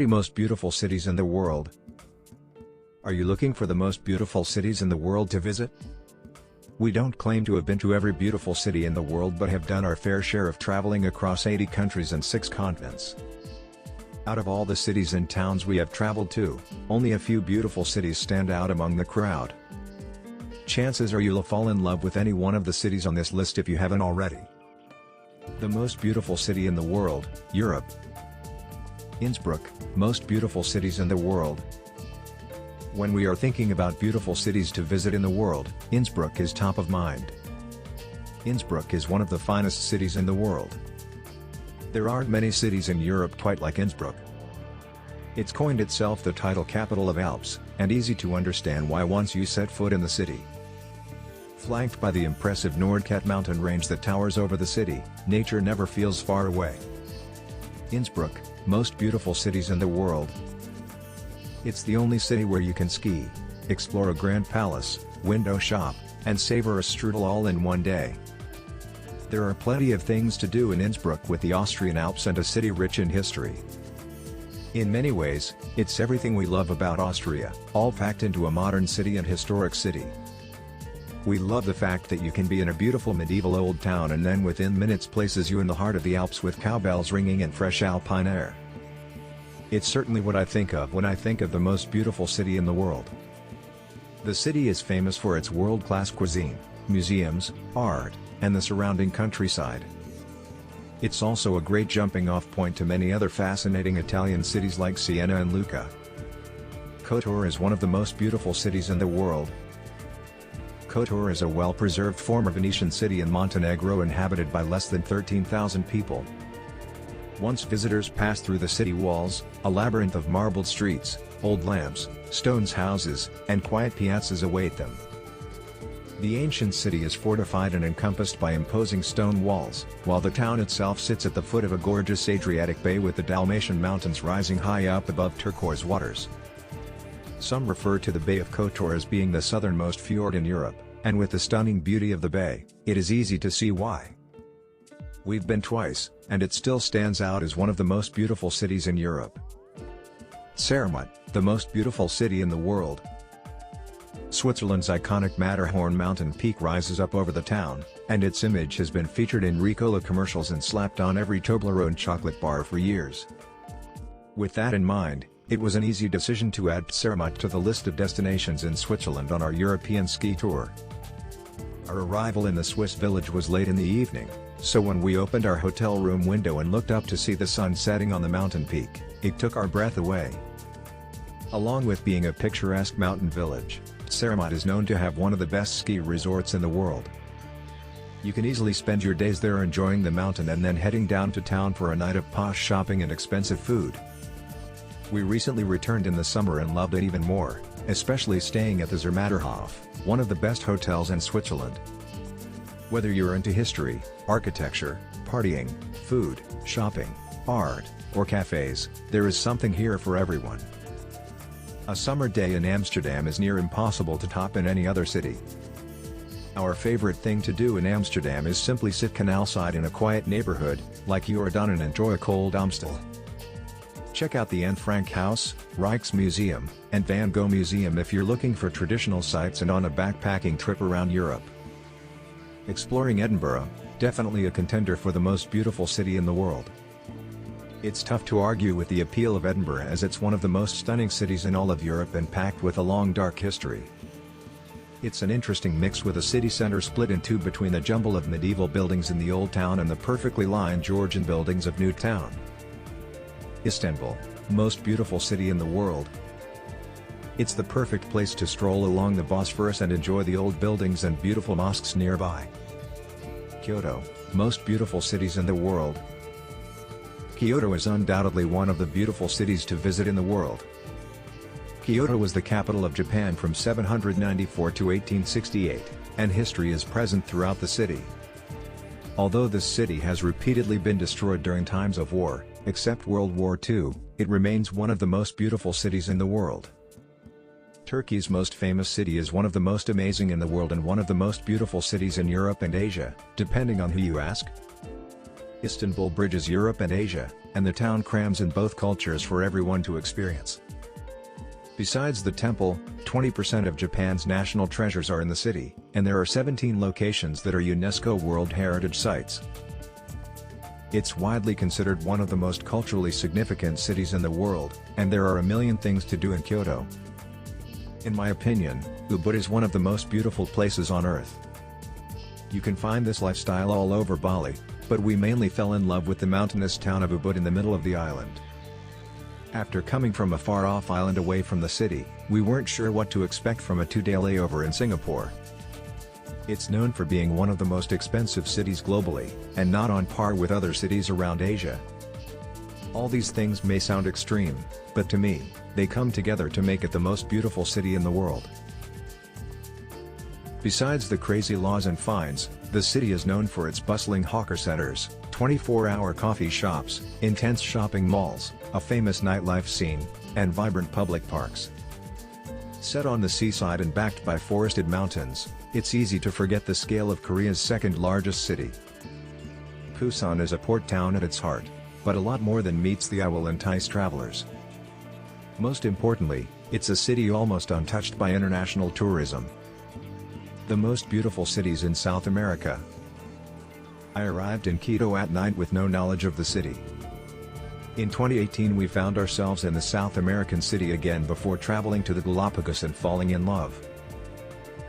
30 most beautiful cities in the world. Are you looking for the most beautiful cities in the world to visit? We don't claim to have been to every beautiful city in the world but have done our fair share of traveling across 80 countries and 6 continents. Out of all the cities and towns we have traveled to, only a few beautiful cities stand out among the crowd. Chances are you'll fall in love with any one of the cities on this list if you haven't already. The most beautiful city in the world, Europe. Innsbruck, most beautiful cities in the world. When we are thinking about beautiful cities to visit in the world, Innsbruck is top of mind. Innsbruck is one of the finest cities in the world. There aren't many cities in Europe quite like Innsbruck. It's coined itself the title capital of Alps, and easy to understand why once you set foot in the city. Flanked by the impressive Nordkap mountain range that towers over the city, nature never feels far away. Innsbruck, most beautiful cities in the world. It's the only city where you can ski, explore a grand palace, window shop, and savor a strudel all in one day. There are plenty of things to do in Innsbruck with the Austrian Alps and a city rich in history. In many ways, it's everything we love about Austria, all packed into a modern city and historic city. We love the fact that you can be in a beautiful medieval old town and then within minutes places you in the heart of the Alps with cowbells ringing and fresh alpine air. It's certainly what I think of when I think of the most beautiful city in the world. The city is famous for its world-class cuisine, museums, art, and the surrounding countryside. It's also a great jumping-off point to many other fascinating Italian cities like Siena and Lucca. Kotor is one of the most beautiful cities in the world. Kotor is a well-preserved former Venetian city in Montenegro inhabited by less than 13,000 people. Once visitors pass through the city walls, a labyrinth of marbled streets, old lamps, stone houses, and quiet piazzas await them. The ancient city is fortified and encompassed by imposing stone walls, while the town itself sits at the foot of a gorgeous Adriatic bay with the Dalmatian mountains rising high up above turquoise waters. Some refer to the Bay of Kotor as being the southernmost fjord in Europe, and with the stunning beauty of the bay, it is easy to see why. We've been twice, and it still stands out as one of the most beautiful cities in Europe. Zermatt, the most beautiful city in the world. Switzerland's iconic Matterhorn mountain peak rises up over the town, and its image has been featured in Ricola commercials and slapped on every Toblerone chocolate bar for years. With that in mind, it was an easy decision to add Zermatt to the list of destinations in Switzerland on our European ski tour. Our arrival in the Swiss village was late in the evening, so when we opened our hotel room window and looked up to see the sun setting on the mountain peak, it took our breath away. Along with being a picturesque mountain village, Zermatt is known to have one of the best ski resorts in the world. You can easily spend your days there enjoying the mountain and then heading down to town for a night of posh shopping and expensive food. We recently returned in the summer and loved it even more, especially staying at the Zermatterhof, one of the best hotels in Switzerland. Whether you're into history, architecture, partying, food, shopping, art, or cafes, there is something here for everyone. A summer day in Amsterdam is near impossible to top in any other city. Our favorite thing to do in Amsterdam is simply sit canalside in a quiet neighborhood, like Jordaan, and enjoy a cold Amstel. Check out the Anne Frank House, Rijksmuseum, and Van Gogh Museum if you're looking for traditional sites and on a backpacking trip around Europe. Exploring Edinburgh, definitely a contender for the most beautiful city in the world. It's tough to argue with the appeal of Edinburgh as it's one of the most stunning cities in all of Europe and packed with a long dark history. It's an interesting mix with a city centre split in two between the jumble of medieval buildings in the Old Town and the perfectly lined Georgian buildings of New Town. Istanbul, most beautiful city in the world. It's the perfect place to stroll along the Bosphorus and enjoy the old buildings and beautiful mosques nearby. Kyoto, most beautiful cities in the world. Kyoto is undoubtedly one of the beautiful cities to visit in the world. Kyoto was the capital of Japan from 794 to 1868, and history is present throughout the city. Although this city has repeatedly been destroyed during times of war, except World War II, it remains one of the most beautiful cities in the world. Turkey's most famous city is one of the most amazing in the world and one of the most beautiful cities in Europe and Asia, depending on who you ask. Istanbul bridges Europe and Asia, and the town crams in both cultures for everyone to experience. Besides the temple, 20% of Japan's national treasures are in the city, and there are 17 locations that are UNESCO World Heritage Sites. It's widely considered one of the most culturally significant cities in the world, and there are a million things to do in Kyoto. In my opinion, Ubud is one of the most beautiful places on earth. You can find this lifestyle all over Bali, but we mainly fell in love with the mountainous town of Ubud in the middle of the island. After coming from a far-off island away from the city, we weren't sure what to expect from a 2-day layover in Singapore. It's known for being one of the most expensive cities globally, and not on par with other cities around Asia. All these things may sound extreme, but to me, they come together to make it the most beautiful city in the world. Besides the crazy laws and fines, the city is known for its bustling hawker centers, 24-hour coffee shops, intense shopping malls, a famous nightlife scene, and vibrant public parks. Set on the seaside and backed by forested mountains, it's easy to forget the scale of Korea's second-largest city. Busan is a port town at its heart, but a lot more than meets the eye will entice travelers. Most importantly, it's a city almost untouched by international tourism. The most beautiful cities in South America. I arrived in Quito at night with no knowledge of the city. In 2018 we found ourselves in the South American city again before traveling to the Galapagos and falling in love.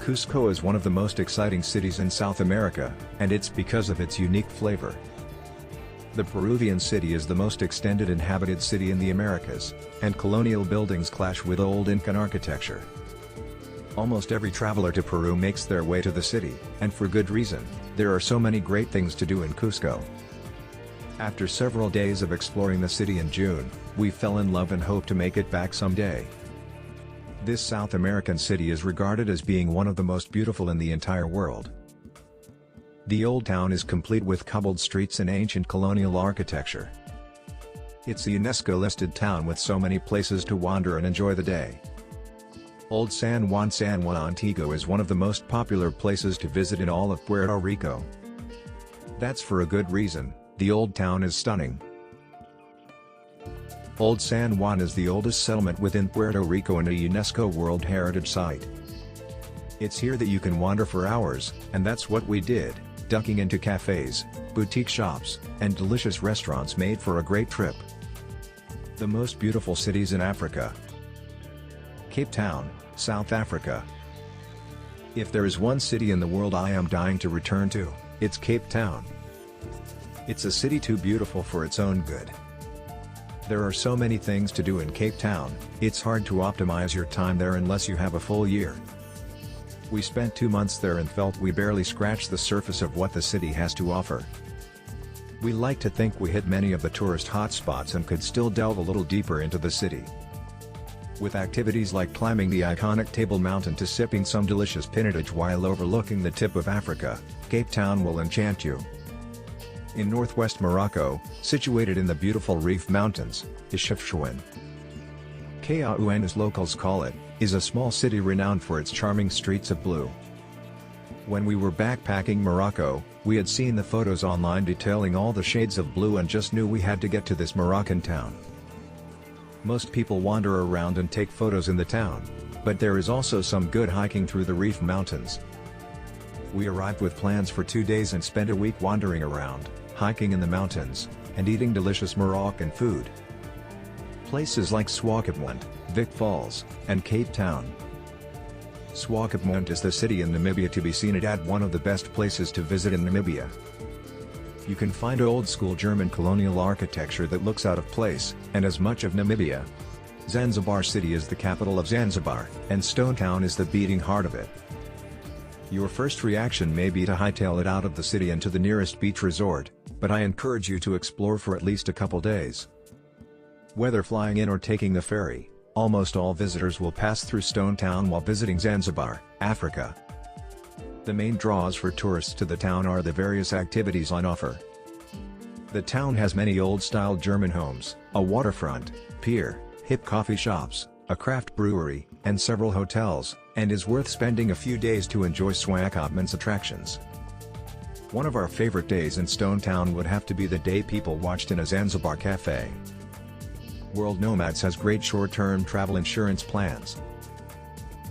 Cusco is one of the most exciting cities in South America, and it's because of its unique flavor. The Peruvian city is the most extended inhabited city in the Americas, and colonial buildings clash with old Incan architecture. Almost every traveler to Peru makes their way to the city, and for good reason. There are so many great things to do in Cusco. After several days of exploring the city in June, we fell in love and hope to make it back someday. This South American city is regarded as being one of the most beautiful in the entire world. The old town is complete with cobbled streets and ancient colonial architecture. It's a UNESCO-listed town with so many places to wander and enjoy the day. Old San Juan Antiguo is one of the most popular places to visit in all of Puerto Rico. That's for a good reason. The old town is stunning. Old San Juan is the oldest settlement within Puerto Rico and a UNESCO World Heritage Site. It's here that you can wander for hours, and that's what we did, ducking into cafes, boutique shops, and delicious restaurants made for a great trip. The most beautiful cities in Africa. Cape Town, South Africa. If there is one city in the world I am dying to return to, it's Cape Town. It's a city too beautiful for its own good. There are so many things to do in Cape Town, it's hard to optimize your time there unless you have a full year. We spent 2 months there and felt we barely scratched the surface of what the city has to offer. We like to think we hit many of the tourist hotspots and could still delve a little deeper into the city. With activities like climbing the iconic Table Mountain to sipping some delicious pinotage while overlooking the tip of Africa, Cape Town will enchant you. In northwest Morocco, situated in the beautiful Reef Mountains, is Chefchaouen. Kaouen as locals call it, is a small city renowned for its charming streets of blue. When we were backpacking Morocco, we had seen the photos online detailing all the shades of blue and just knew we had to get to this Moroccan town. Most people wander around and take photos in the town, but there is also some good hiking through the Reef Mountains. We arrived with plans for 2 days and spent a week wandering around, hiking in the mountains, and eating delicious Moroccan food. Places like Swakopmund, Vic Falls, and Cape Town. Swakopmund is the city in Namibia to be seen at one of the best places to visit in Namibia. You can find old-school German colonial architecture that looks out of place, and as much of Namibia. Zanzibar City is the capital of Zanzibar, and Stone Town is the beating heart of it. Your first reaction may be to hightail it out of the city and to the nearest beach resort, but I encourage you to explore for at least a couple days. Whether flying in or taking the ferry, almost all visitors will pass through Stone Town while visiting Zanzibar, Africa. The main draws for tourists to the town are the various activities on offer. The town has many old-style German homes, a waterfront, pier, hip coffee shops, a craft brewery, and several hotels, and is worth spending a few days to enjoy Swakopmund's attractions. One of our favorite days in Stone Town would have to be the day people watched in a Zanzibar cafe. World Nomads has great short-term travel insurance plans.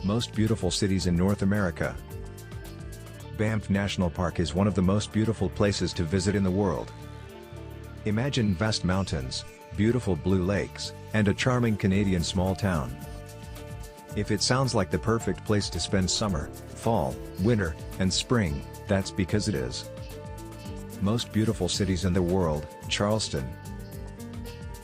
Most beautiful cities in North America. Banff National Park is one of the most beautiful places to visit in the world. Imagine vast mountains, beautiful blue lakes, and a charming Canadian small town. If it sounds like the perfect place to spend summer, fall, winter, and spring, that's because it is. Most beautiful cities in the world, Charleston.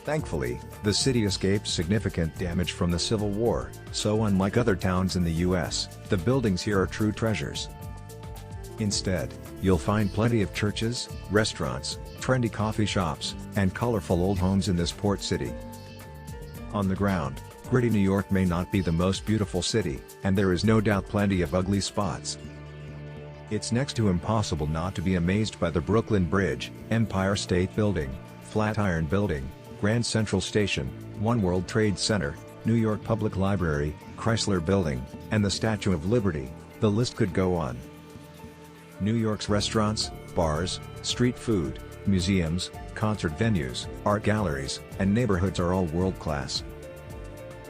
Thankfully, the city escaped significant damage from the Civil War, so unlike other towns in the US, the buildings here are true treasures. Instead, you'll find plenty of churches, restaurants, trendy coffee shops, and colorful old homes in this port city. On the ground, gritty New York may not be the most beautiful city, and there is no doubt plenty of ugly spots. It's next to impossible not to be amazed by the Brooklyn Bridge, Empire State Building, Flatiron Building, Grand Central Station, One World Trade Center, New York Public Library, Chrysler Building, and the Statue of Liberty. The list could go on. New York's restaurants, bars, street food, museums, concert venues, art galleries, and neighborhoods are all world-class.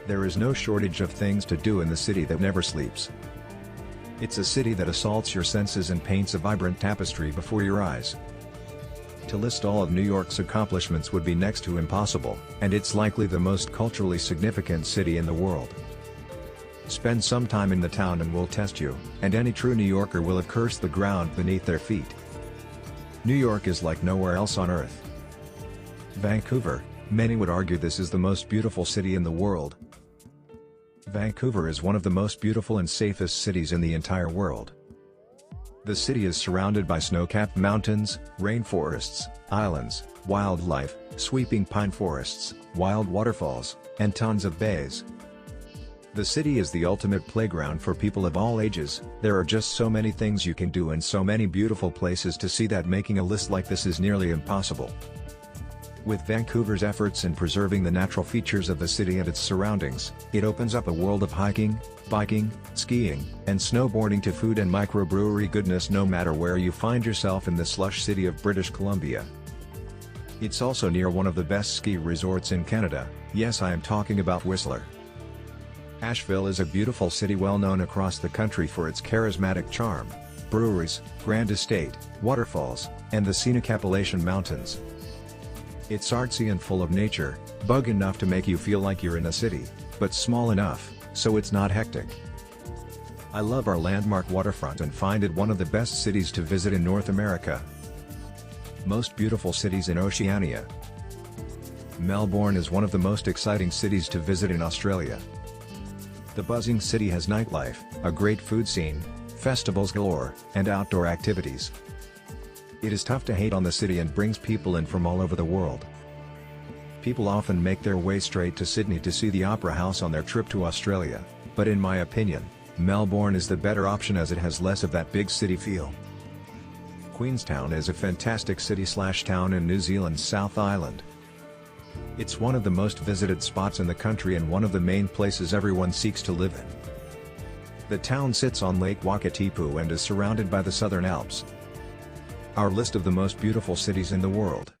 There is no shortage of things to do in the city that never sleeps. It's a city that assaults your senses and paints a vibrant tapestry before your eyes. To list all of New York's accomplishments would be next to impossible, and it's likely the most culturally significant city in the world. Spend some time in the town and we'll test you, and any true New Yorker will have cursed the ground beneath their feet. New York is like nowhere else on earth. Vancouver, many would argue this is the most beautiful city in the world. Vancouver is one of the most beautiful and safest cities in the entire world. The city is surrounded by snow-capped mountains, rainforests, islands, wildlife, sweeping pine forests, wild waterfalls, and tons of bays. The city is the ultimate playground for people of all ages. There are just so many things you can do and so many beautiful places to see that making a list like this is nearly impossible. With Vancouver's efforts in preserving the natural features of the city and its surroundings, it opens up a world of hiking, biking, skiing, and snowboarding to food and microbrewery goodness no matter where you find yourself in the slush city of British Columbia. It's also near one of the best ski resorts in Canada. Yes, I am talking about Whistler. Asheville is a beautiful city well known across the country for its charismatic charm, breweries, grand estate, waterfalls, and the scenic Appalachian Mountains. It's artsy and full of nature, big enough to make you feel like you're in a city, but small enough, so it's not hectic. I love our landmark waterfront and find it one of the best cities to visit in North America. Most beautiful cities in Oceania. Melbourne is one of the most exciting cities to visit in Australia. The buzzing city has nightlife, a great food scene, festivals galore, and outdoor activities. It is tough to hate on the city and brings people in from all over the world. People often make their way straight to Sydney to see the Opera House on their trip to Australia, but in my opinion, Melbourne is the better option as it has less of that big city feel. Queenstown is a fantastic city/town in New Zealand's South Island. It's one of the most visited spots in the country and one of the main places everyone seeks to live in. The town sits on Lake Wakatipu and is surrounded by the Southern Alps. Our list of the most beautiful cities in the world.